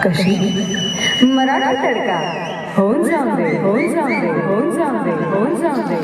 कशी मराठा तडका होऊन जाऊ दे, होऊन जाऊ दे, होऊन जाऊ दे, होऊन जाऊ दे.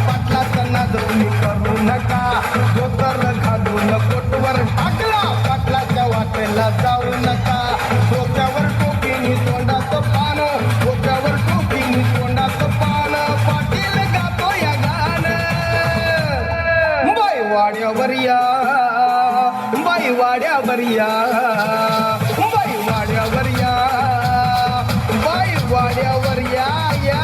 पाटलाचा नाद तुम्ही करू नका, धोतर घालून कोटवर टाकला, पाटलाच्या वाटेला जाऊ नका. डोक्यावर टोपीनी तोंडाचं पान, डोक्यावर टोपीनी तोंडाचं पान, पाटील गातो या गाणं. बाई वाड्यावर या, बाई वाड्यावर या, बाई वाड्यावर या, बाई वाड्यावर या या.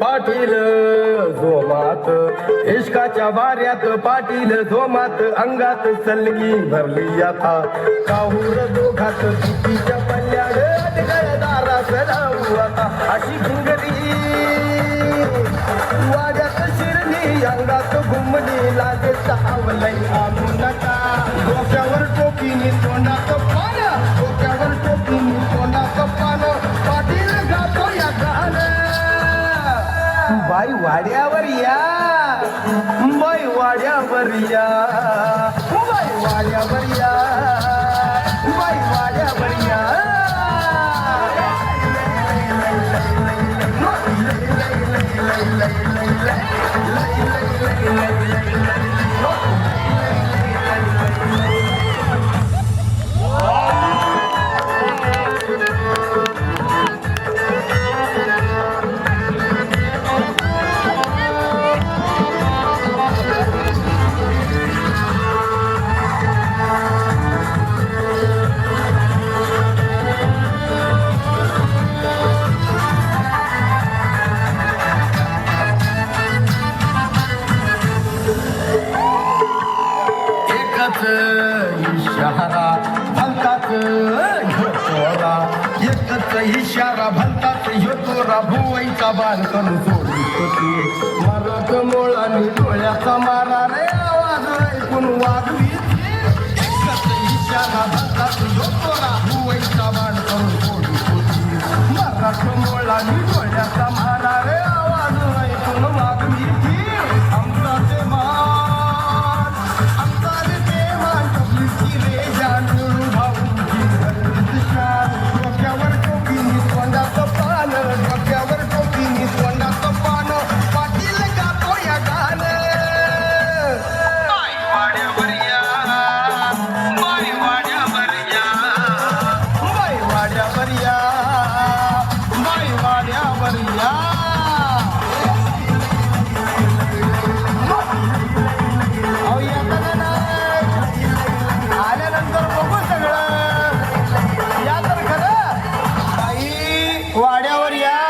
पाटील झोमात, इश्काच्या वाऱ्यात पाटील झोमात, अंगात सलगी भरली आता, काहूर दोघात चुकीच्या पल्ल्याड दारात राहू आता. अशी भिंगरी वाड्यात शिरली, अंगात घुमली, लागे चावलई आणू नका. डोक्यावर टोपीनी तोंडाचं पान, डोक्यावर टोपीनी तोंडाचं पान, पाटील गातो या गाणं. बाई वाड्यावर या, बाई वाड्यावर या, बाई वाड्यावर या, बाई वाड्यावर या. भलताच इशारा भलताच येतो राभुवाईचा बाण करून सोडित होती मराठ मुळाने डोळ्याचा मारा रे आवाज ऐकून वागवी इशारा भलताच येतो राभुवाईचा बाण करून सोडित होती मराठ मुळाने डोळ्याचा मारा रे आवाज ऐकून वागवी आमचा ते मान आमचा ते मान कबलीची रे जान मिळून भाऊची डोक्यावर टोपीनी तोंडाचं पान डोक्यावर टोपीनी तोंडाचं पान पाटील गातो या गाणं वाड्यावर या वाड्यावर या वाड्यावर या वाड्यावर या अहो येताना नाही आल्यानंतर बघू सगळं या तर खरं ताई वाड्यावर या